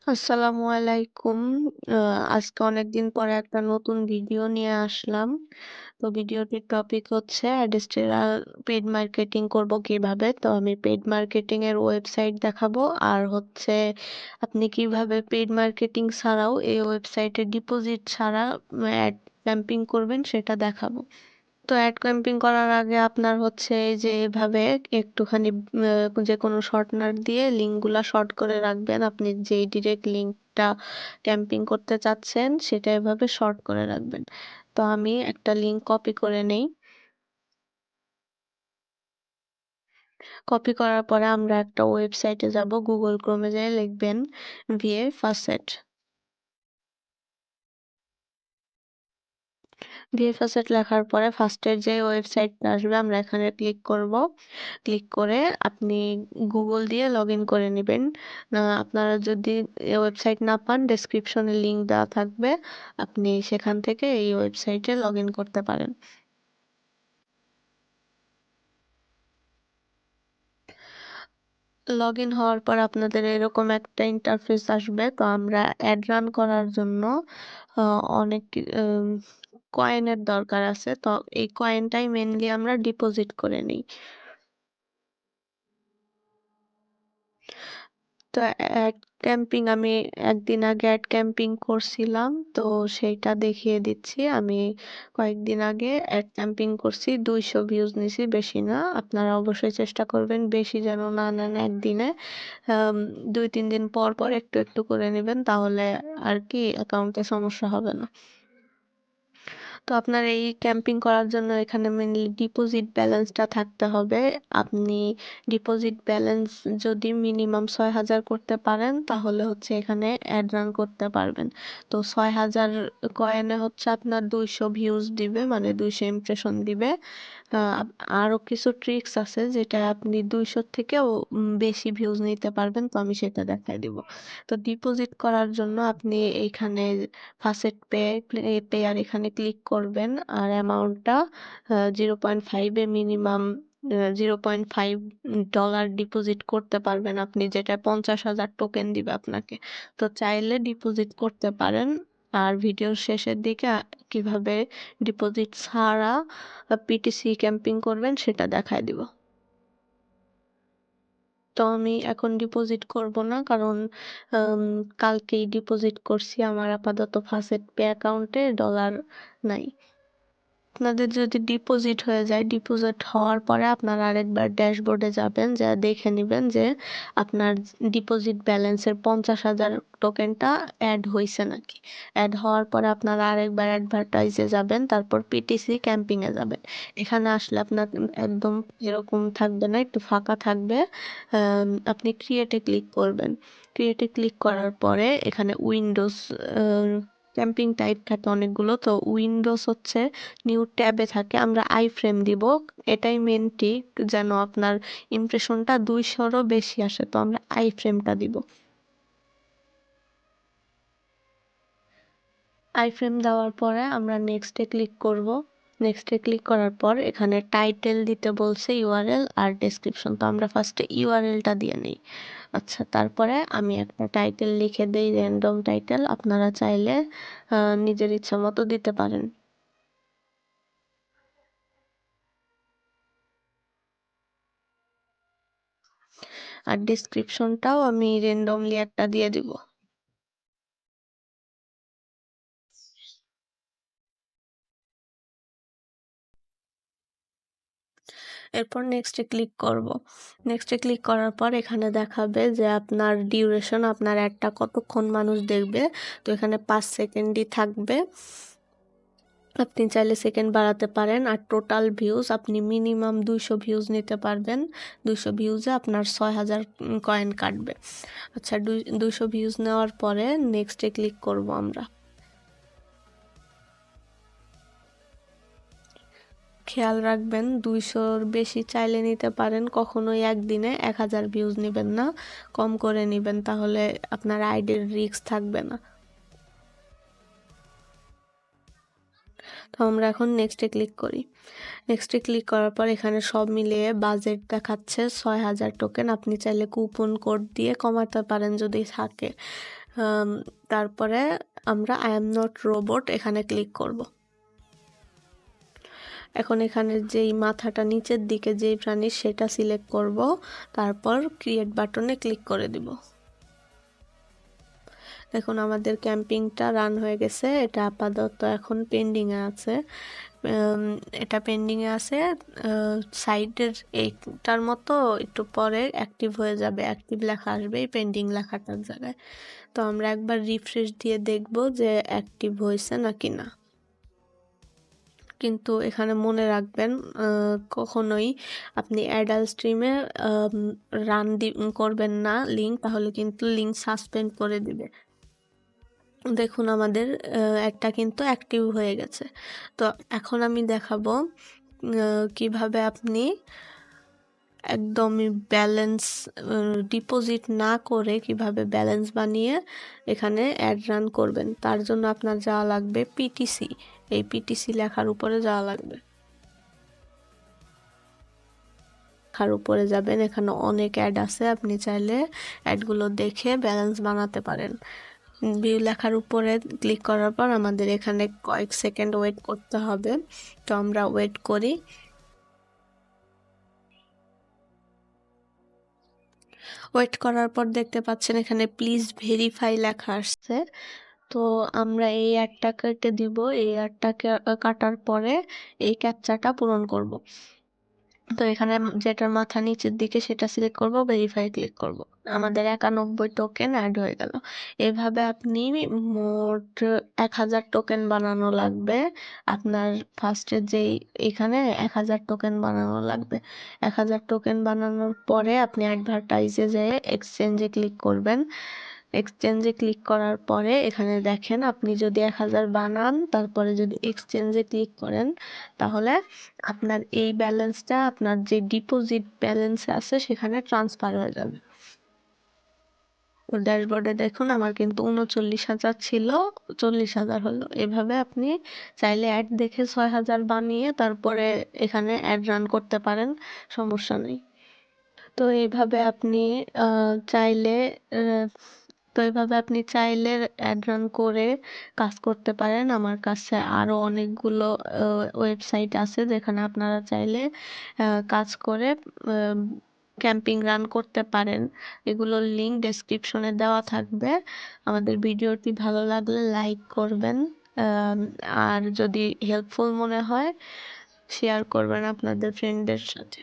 আসসালামু আলাইকুম। আ আজকে অনেকদিন পরে একটা নতুন ভিডিও নিয়ে আসলাম। তো ভিডিওটির টপিক হচ্ছে অ্যাডস্টেরাল পেইড মার্কেটিং করব কিভাবে। তো আমি পেইড মার্কেটিং এর ওয়েবসাইট দেখাবো। আর হচ্ছে আপনি কিভাবে পেইড মার্কেটিং ছাড়াও এই ওয়েবসাইটে ডিপোজিট ছাড়া অ্যাড ক্যাম্পিং করবেন সেটা দেখাবো। তো অ্যাড ক্যাম্পিং করার আগে আপনার হচ্ছে এই যে এভাবে একটুখানি যেকোনো শর্টনার দিয়ে লিঙ্কগুলা শর্ট করে রাখবেন। আপনি যেই ডিরেক্ট লিঙ্কটা ক্যাম্পিং করতে চাচ্ছেন সেটা এভাবে শর্ট করে রাখবেন। তো আমি একটা লিঙ্ক কপি করে নেই। কপি করার পরে আমরা একটা ওয়েবসাইটে যাবো। Google Chrome এ যেয়ে লিখবেন VA Facet। ভিএফএসএট লেখার পরে ফার্স্টের যে ওয়েবসাইটটা আসবে আমরা এখানে ক্লিক করব। ক্লিক করে আপনি গুগল দিয়ে লগ ইন করে নেবেন। আপনারা যদি এই ওয়েবসাইট না পান ডেসক্রিপশনে লিঙ্ক দেওয়া থাকবে। আপনি সেখান থেকে এই ওয়েবসাইটে লগ ইন করতে পারেন। লগ ইন হওয়ার পর আপনাদের এরকম একটা ইন্টারফেস আসবে। তো আমরা অ্যাড রান করার জন্য অনেক কয়েনের দরকার আছে। তো এই কয়েনটাই মেইনলি আমরা ডিপোজিট করে নিই। তো অ্যাড ক্যাম্পিং আমি একদিন আগে অ্যাড ক্যাম্পিং করছিলাম। তো সেইটা দেখিয়ে দিচ্ছি। আমি কয়েকদিন আগে অ্যাড ক্যাম্পিং করছি। ২০০ ভিউজ নিছি, বেশি না। আপনারা অবশ্যই চেষ্টা করবেন বেশি যেন না নেন একদিনে। ২-৩ দিন পর, পর একটু, একটু করে নিবেন। তাহলে আরকি অ্যাকাউন্টে সমস্যা হবে না। তো আপনার এই ক্যাম্পিং করার জন্য এখানে মেইনলি ডিপোজিট ব্যালেন্সটা থাকতে হবে। আপনি ডিপোজিট ব্যালেন্স যদি মিনিমাম ৬,০০০ করতে পারেন তাহলে হচ্ছে এখানে অ্যাড রান করতে পারবেন। তো ৬,০০০ কয়েনে হচ্ছে আপনার ২০০ ভিউজ দিবে, মানে ২০০ ইমপ্রেশন দিবে। আ আরো কিছু ট্রিকস আছে যেটা আপনি ২০০ থেকেও বেশি ভিউজ নিতে পারবেন। তো আমি সেটা দেখায় দিব। তো ডিপোজিট করার জন্য আপনি এইখানে ফার্স্ট পেয়ার এখানে ক্লিক করবেন আর অ্যামাউন্টটা 0.5 এ মিনিমাম $0.5 ডিপোজিট করতে পারবেন আপনি, যেটা 50,০০০ টোকেন দিবে আপনাকে। তো চাইলে ডিপোজিট করতে পারেন। আর ভিডিওর শেষের দিকে কিভাবে ডিপোজিট ছাড়া পিটিসি ক্যাম্পিং করবেন সেটা দেখায় দিব। তো আমি এখন ডিপোজিট করব না, কারণ আম কালকেই ডিপোজিট করছি। আমার আপাতত ফাসেট পে অ্যাকাউন্টে ডলার নাই। আপনাদের যদি ডিপোজিট হয়ে যায়, ডিপোজিট হওয়ার পরে আপনারা আরেকবার ড্যাশবোর্ডে যাবেন, যেয়ে দেখে নিবেন যে আপনার ডিপোজিট ব্যালেন্সের ৫০,০০০ টোকেনটা এড হইছে নাকি। এড হওয়ার পরে আপনারা আরেকবার অ্যাডভার্টাইজে যাবেন, তারপর পিটিসি ক্যাম্পিং এ যাবেন। এখানে আসলে আপনার একদম এরকম থাকবে না, একটু ফাঁকা থাকবে। আপনি ক্রিয়েট এ ক্লিক করবেন। ক্রিয়েট এ ক্লিক করার পরে এখানে উইন্ডোজ ক্যাম্পিং টাইপ থাকে অনেকগুলো। তো উইন্ডোজ হচ্ছে নিউ ট্যাবে থাকে। আমরা আই ফ্রেম দিব। এটাই মেন ট্রিক, যেন আপনার ইমপ্রেশনটা ২০০'রও বেশি আসে। তো আমরা আই ফ্রেমটা দিব। আই ফ্রেম দেওয়ার পরে আমরা নেক্সট এ ক্লিক করব। নেক্সট এ ক্লিক করার পর এখানে টাইটেল দিতে বলছে, ইউআরএল আর ডেসক্রিপশন। তো আমরা ফার্স্টে ইউআরএলটা দিয়ে নিই। আচ্ছা, তারপরে আমি একটা টাইটেল লিখে দেই, র্যান্ডম টাইটেল। আপনারা চাইলে নিজের ইচ্ছা মতো দিতে পারেন। আর ডেসক্রিপশনটাও আমি র্যান্ডমলি একটা দিয়ে দিব। এরপর নেক্সট এ ক্লিক করব। নেক্সট এ ক্লিক করার পর এখানে দেখাবে যে আপনার ডিউরেশন, আপনার অ্যাডটা কতক্ষণ মানুষ দেখবে। তো এখানে ৫ সেকেন্ডই থাকবে। আপনি চাইলে সেকেন্ড বাড়াতে পারেন। আর টোটাল ভিউজ আপনি মিনিমাম ২০০ ভিউজ নিতে পারবেন। ২০০ ভিউজে আপনার ৬,০০০ কয়েন কাটবে। আচ্ছা, ২০০ ভিউজ নেওয়ার পরে নেক্সট এ ক্লিক করব আমরা। খেয়াল রাখবেন ২০০'র বেশি চাইলে নিতে পারেন। কখনোই একদিনে ১,০০০ ভিউজ নিবেন না, কম করে নিবেন, তাহলে আপনার আইডির রিস্ক থাকবে না। তো আমরা এখন নেক্সট এ ক্লিক করি। নেক্সট এ ক্লিক করার পর এখানে সব মিলিয়ে বাজেট দেখাচ্ছে ৬,০০০ টোকেন। আপনি চাইলে কুপন কোড দিয়ে কমাতে পারেন যদি থাকে। তারপরে আমরা আই এম নট রোবট এখানে ক্লিক করব। এখন এখানে যেই মাথাটা নিচের দিকে যেই প্রাণীর সেটা সিলেক্ট করব, তারপর ক্রিয়েট বাটনে ক্লিক করে দিব। দেখুন আমাদের ক্যাম্পিংটা রান হয়ে গেছে। এটা আপাতত এখন পেন্ডিংয়ে আছে। এটা পেন্ডিংয়ে আছে। সাইডের এইটার মতো একটু পরে অ্যাক্টিভ হয়ে যাবে, অ্যাক্টিভ লেখা আসবে এই পেন্ডিং লেখাটার জায়গায়। তো আমরা একবার রিফ্রেশ দিয়ে দেখব যে অ্যাক্টিভ হয়েছে নাকি না। কিন্তু এখানে মনে রাখবেন কখনোই আপনি অ্যাডাল্ট স্ট্রিমে রান করবেন না লিঙ্ক, তাহলে কিন্তু লিঙ্ক সাসপেন্ড করে দিবে। দেখুন আমাদের অ্যাডটা কিন্তু অ্যাক্টিভ হয়ে গেছে। তো এখন আমি দেখাবো কিভাবে আপনি একদমই ব্যালেন্স ডিপোজিট না করে কিভাবে ব্যালেন্স বানিয়ে এখানে অ্যাড রান করবেন। তার জন্য আপনার যাওয়া লাগবে পিটিসি, এই পিটিসি লেখার উপরে যাওয়া লাগবে। লেখার উপরে যাবেন, এখানে অনেক অ্যাড আছে, আপনি চাইলে অ্যাডগুলো দেখে ব্যালেন্স বানাতে পারেন। ভিউ লেখার উপরে ক্লিক করার পর আমাদের এখানে কয়েক সেকেন্ড ওয়েট করতে হবে। তো আমরা ওয়েট করি। ওয়েট করার পর দেখতে পাচ্ছেন এখানে প্লিজ ভেরিফাই লেখা আসছে। তো আমরা এই অ্যাডটা কেটে দিব। এই অ্যাডটা কাটার পরে এই ক্যাপচাটা পূরণ করব। তো এখানে যেটার মাথা নিচের দিকে সেটা সিলেক্ট করব, ভেরিফাই ক্লিক করব। আমাদের 91 টোকেন অ্যাড হয়ে গেল। এভাবে আপনি মোট 1000 টোকেন বানানো লাগবে। আপনার ফার্স্টে যেই এখানে 1000 টোকেন বানানো লাগবে। 1000 টোকেন বানানোর পরে আপনি অ্যাডভার্টাইজে যেয়ে এক্সচেঞ্জে ক্লিক করবেন। এক্সচেঞ্জে ক্লিক করার পরে এখানে দেখেন আপনি যদি 1000 বানান, তারপরে যদি এক্সচেঞ্জে ক্লিক করেন, তাহলে আপনার এই ব্যালেন্সটা আপনার যে ডিপোজিট ব্যালেন্স আছে সেখানে ট্রান্সফার হয়ে যাবে। তো ড্যাশবোর্ডে দেখুন আমার কিন্তু 39,000 ছিল, 40,000 হলো। এভাবে আপনি চাইলে অ্যাড দেখে 6000 বানিয়ে তারপরে এখানে অ্যাড রান করতে পারেন, সমস্যা নেই। তো এইভাবে আপনি চাইলে আহ, তো এইভাবে আপনি চাইলে অ্যাড রান করে কাজ করতে পারেন। আমার কাছে আরও অনেকগুলো ওয়েবসাইট আছে যেখানে আপনারা চাইলে কাজ করে ক্যাম্পিং রান করতে পারেন। এগুলোর লিঙ্ক ডেসক্রিপশনে দেওয়া থাকবে। আমাদের ভিডিওটি ভালো লাগলে লাইক করবেন, আর যদি হেল্পফুল মনে হয় শেয়ার করবেন আপনাদের ফ্রেন্ডদের সাথে।